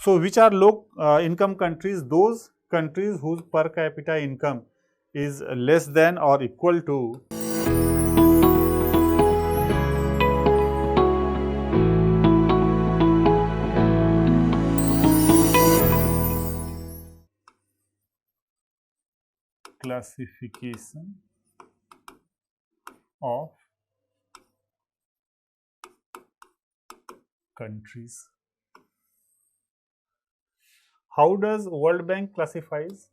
So, which are low income countries? Those countries whose per capita income is less than or equal to classification of countries. How does World Bank classifies?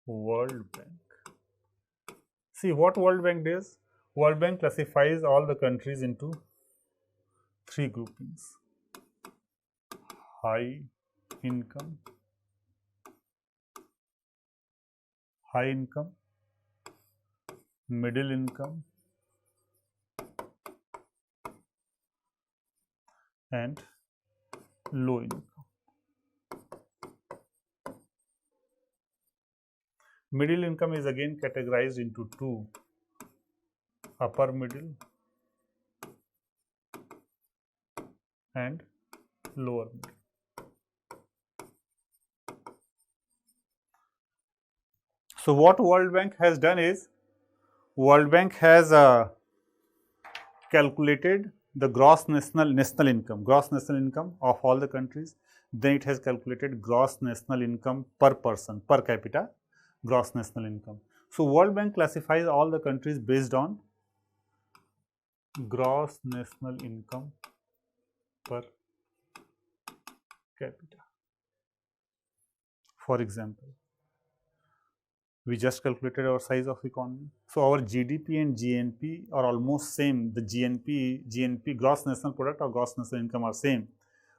World Bank. See what World Bank does? World Bank classifies all the countries into three groupings: high income, middle income, and low income. Middle income is again categorized into two: upper middle and lower middle. So what World Bank has done is, World Bank has calculated the gross national income of all the countries. Then it has calculated gross national income per person, per capita gross national income. So World Bank classifies all the countries based on gross national income per capita. For example, we just calculated our size of economy. So our GDP and GNP are almost same. The GNP gross national product or gross national income are same.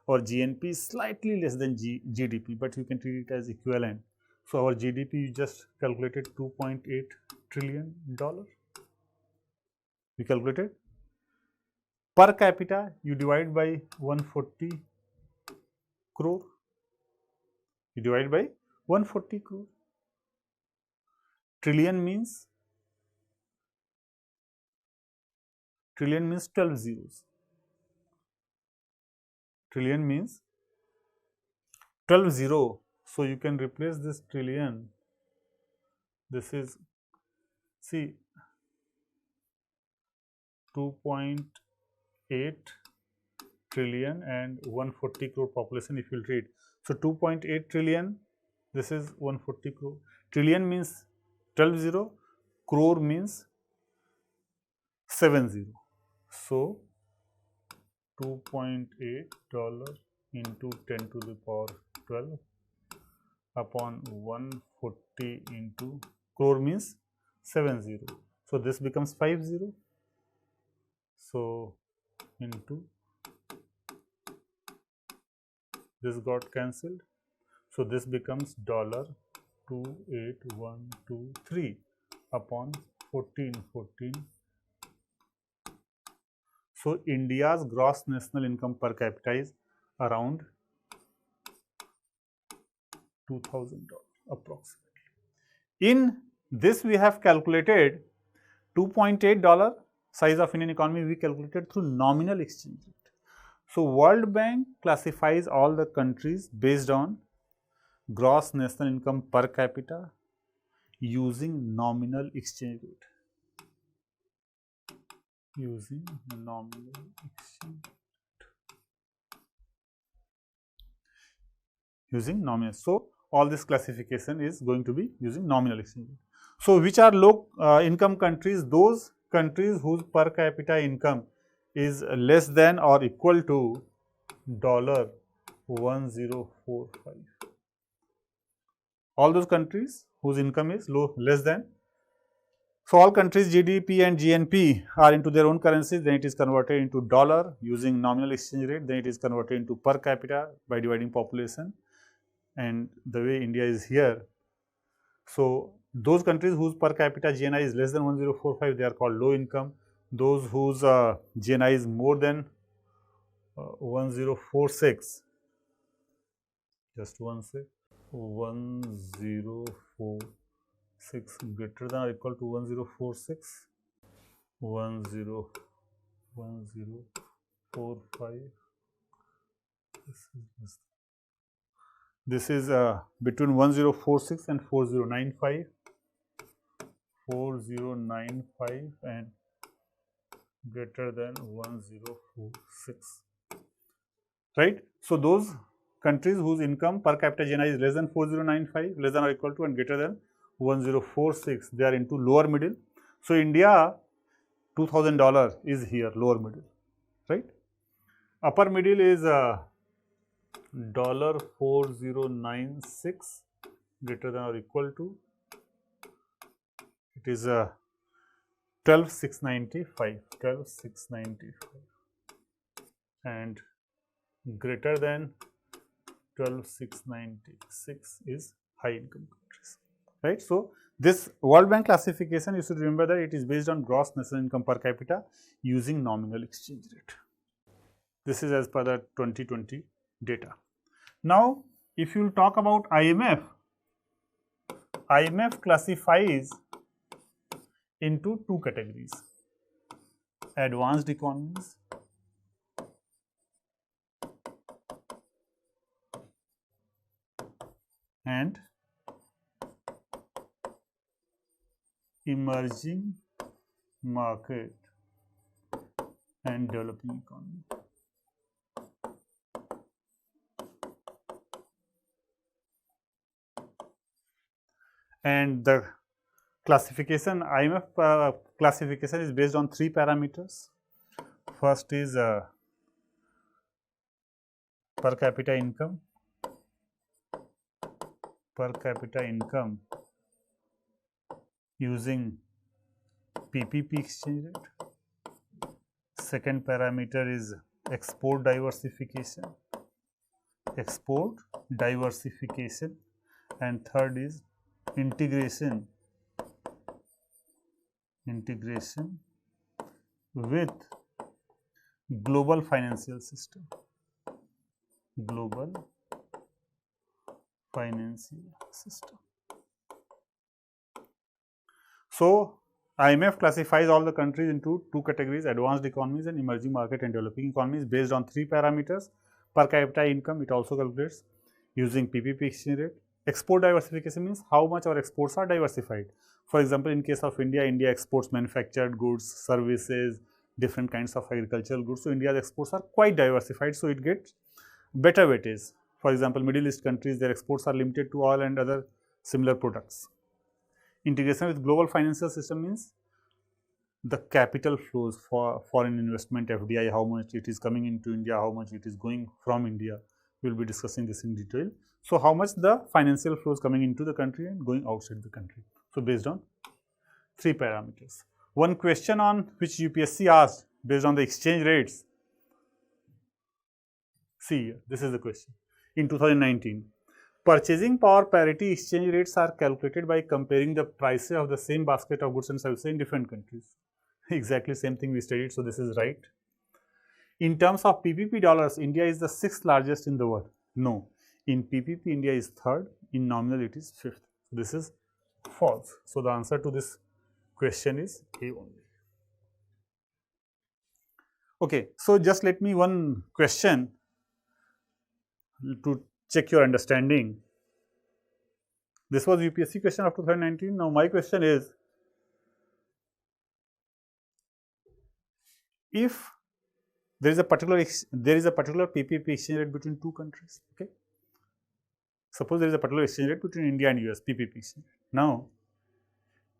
Our GNP is slightly less than GDP, but you can treat it as equivalent. So our GDP, you just calculated $2.8 trillion. We calculated per capita. You divide by 140 crore. You divide by 140 crore. Trillion means 12 zeros. Trillion means 12 zero. So you can replace this trillion. This is, see, 2.8 trillion and 140 crore population if you will read. So 2.8 trillion, this is 140 crore. Trillion means 12 zero, crore means 7 zero. So $2.8 into 10 to the power 12 upon 140 into crore means 70. So this becomes 50. So into this got cancelled. So this becomes $28123 upon 14. So India's gross national income per capita is around $2,000 approximately. In this we have calculated $2.8 size of Indian economy, we calculated through nominal exchange rate. So World Bank classifies all the countries based on gross national income per capita using nominal exchange rate. Using nominal exchange rate. Using nominal. So all this classification is going to be using nominal exchange rate. So which are low income countries? Those countries whose per capita income is less than or equal to $1045. All those countries whose income is less than. So all countries GDP and GNP are into their own currencies, then it is converted into dollar using nominal exchange rate, then it is converted into per capita by dividing population, and the way India is here. So those countries whose per capita GNI is less than 1045, they are called low income. Those whose GNI is more than 1046, just one sec, 1046 greater than or equal to 1046, 1046 1045. This is between 1046 and 4095. 4095 and greater than 1046, right? So those countries whose income per capita GNI is less than 4095, less than or equal to and greater than 1046, they are into lower middle. So India, $2000 is here, lower middle, right? Upper middle is $4096 greater than or equal to, it is 12695 and greater than 12696 is high income countries, right? So this World Bank classification, you should remember that it is based on gross national income per capita using nominal exchange rate. This is as per the 2020 data. Now if you will talk about IMF classifies into two categories: advanced economies and emerging market and developing economy. And the classification, IMF classification is based on three parameters. First is per capita income using PPP exchange rate. Second parameter is export diversification, and third is integration with global financial system. So IMF classifies all the countries into two categories: advanced economies and emerging market and developing economies, based on three parameters. Per capita income, it also calculates using PPP exchange rate. Export diversification means how much our exports are diversified. For example, in case of India, India exports manufactured goods, services, different kinds of agricultural goods. So India's exports are quite diversified, so it gets better weightage. For example, Middle East countries, their exports are limited to oil and other similar products. Integration with global financial system means the capital flows for foreign investment, FDI, how much it is coming into India, how much it is going from India. We will be discussing this in detail. So how much the financial flows coming into the country and going outside the country. So based on three parameters. One question on which UPSC asked based on the exchange rates. See here, this is the question. In 2019, purchasing power parity exchange rates are calculated by comparing the prices of the same basket of goods and services in different countries. Exactly same thing we studied, so this is right. In terms of PPP dollars, India is the 6th largest in the world. No, in PPP, India is 3rd, in nominal it is 5th. This is false. So the answer to this question is A only. Okay, so just let me one question to check your understanding. This was UPSC question of 2019. Now my question is, if there is a particular PPP exchange rate between two countries, okay? Suppose there is a particular exchange rate between India and US, PPP exchange rate. Now,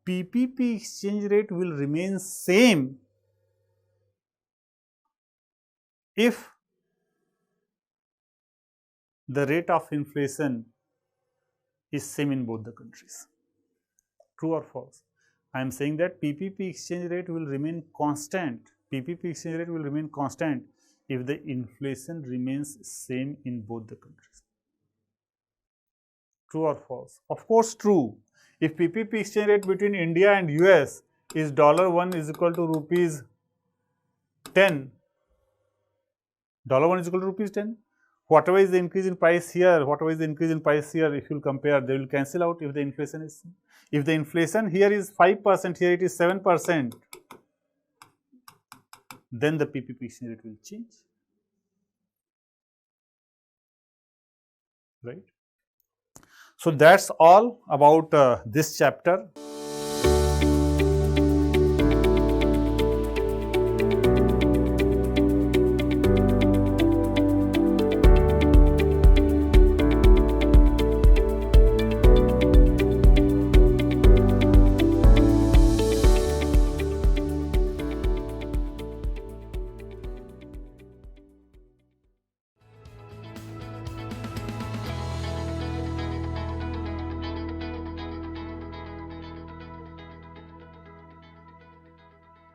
PPP exchange rate will remain same if the rate of inflation is same in both the countries. True or false? I am saying that PPP exchange rate will remain constant. PPP exchange rate will remain constant if the inflation remains same in both the countries. True or false? Of course, true. If PPP exchange rate between India and US is $1 is equal to rupees 10, $1 is equal to rupees 10. Whatever is the increase in price here, whatever is the increase in price here, if you will compare, they will cancel out if the inflation is. If the inflation here is 5%, here it is 7%, then the PPP exchange rate will change, right. So, that is all about this chapter.